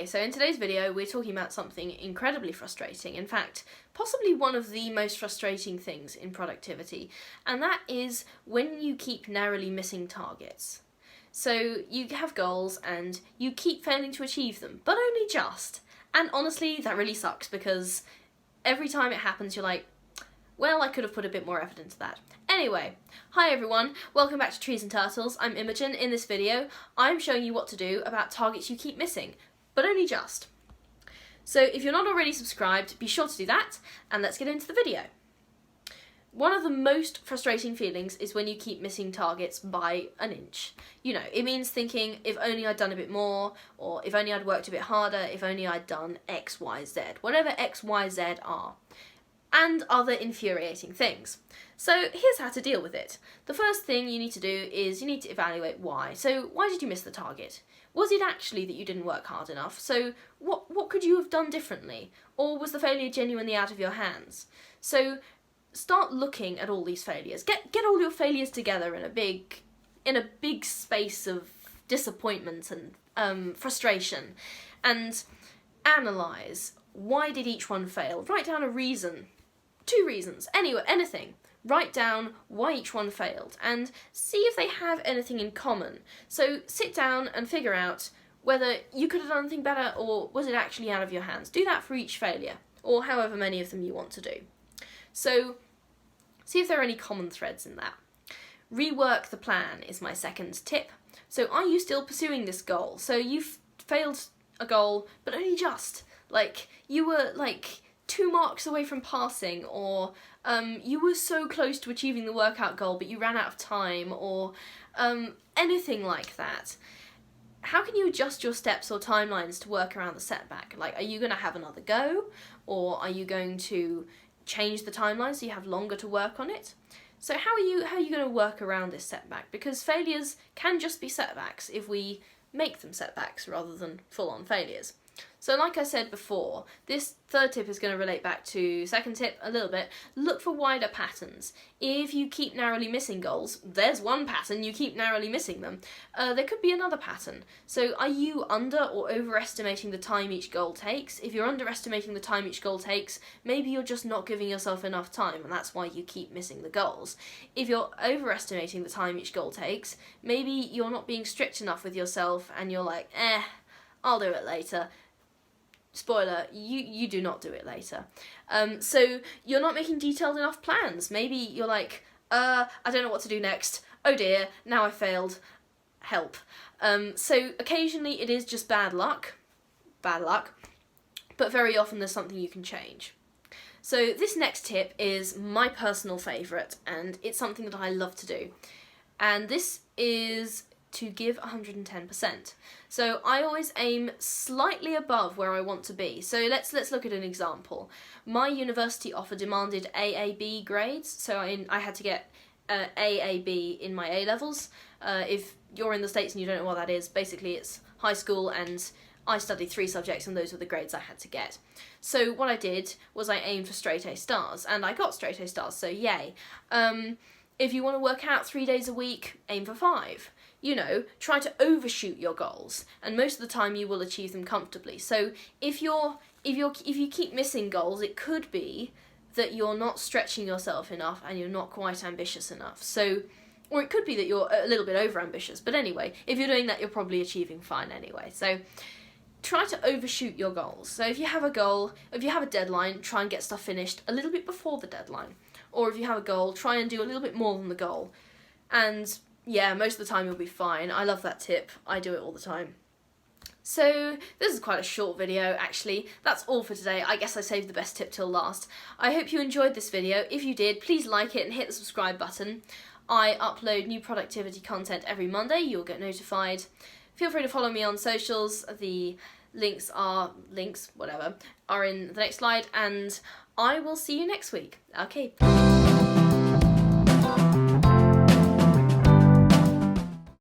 Okay, so in today's video we're talking about something incredibly frustrating, in fact, possibly one of the most frustrating things in productivity, and that is when you keep narrowly missing targets. So you have goals and you keep failing to achieve them, but only just. And honestly, that really sucks because every time it happens you're like, well, I could have put a bit more effort into that. Anyway, hi everyone, welcome back to Trees and Turtles. I'm Imogen. In this video, I'm showing you what to do about targets you keep missing, but only just. So if you're not already subscribed, be sure to do that, and let's get into the video. One of the most frustrating feelings is when you keep missing targets by an inch. You know, it means thinking, if only I'd done a bit more, or if only I'd worked a bit harder, if only I'd done X, Y, Z, whatever X, Y, Z are. And other infuriating things. So here's how to deal with it. The first thing you need to do is you need to evaluate why. So why did you miss the target? Was it actually that you didn't work hard enough? So what could you have done differently? Or was the failure genuinely out of your hands? So start looking at all these failures. Get all your failures together in a big space of disappointment and frustration, and analyse why did each one fail. Write down a reason. 2 reasons, anyway, anything. Write down why each one failed and see if they have anything in common. So sit down and figure out whether you could have done anything better or was it actually out of your hands. Do that for each failure, or however many of them you want to do. So see if there are any common threads in that. Rework the plan is my second tip. So are you still pursuing this goal? So you've failed a goal, but only just. Like, you were like 2 marks away from passing, or you were so close to achieving the workout goal but you ran out of time, or anything like that. How can you adjust your steps or timelines to work around the setback? Like, are you going to have another go, or are you going to change the timeline so you have longer to work on it? So how are you going to work around this setback? Because failures can just be setbacks if we make them setbacks rather than full-on failures. So like I said before, this third tip is going to relate back to second tip a little bit. Look for wider patterns. If you keep narrowly missing goals, there's one pattern, you keep narrowly missing them. There could be another pattern. So are you under or overestimating the time each goal takes? If you're underestimating the time each goal takes, maybe you're just not giving yourself enough time and that's why you keep missing the goals. If you're overestimating the time each goal takes, maybe you're not being strict enough with yourself and you're like, I'll do it later. Spoiler, you do not do it later. So you're not making detailed enough plans. Maybe you're like, I don't know what to do next. Oh dear, now I failed. Help. So occasionally it is just bad luck, but very often there's something you can change. So this next tip is my personal favourite, and it's something that I love to do. And this is to give 110%. So I always aim slightly above where I want to be. So let's look at an example. My university offer demanded AAB grades, so I had to get AAB in my A-levels. If you're in the States and you don't know what that is, basically it's high school and I studied 3 subjects and those were the grades I had to get. So what I did was I aimed for straight A stars, and I got straight A stars, so yay. If you want to work out 3 days a week, aim for 5. You know, try to overshoot your goals, and most of the time you will achieve them comfortably. So if you keep missing goals, it could be that you're not stretching yourself enough and you're not quite ambitious enough. So, or it could be that you're a little bit over ambitious. But anyway, if you're doing that, you're probably achieving fine anyway. So try to overshoot your goals. So if you have a goal, if you have a deadline, try and get stuff finished a little bit before the deadline. Or if you have a goal, try and do a little bit more than the goal. And yeah, most of the time you'll be fine. I love that tip. I do it all the time. So this is quite a short video, actually. That's all for today. I guess I saved the best tip till last. I hope you enjoyed this video. If you did, please like it and hit the subscribe button. I upload new productivity content every Monday. You'll get notified. Feel free to follow me on socials. The links are in the next slide, and I will see you next week. Okay.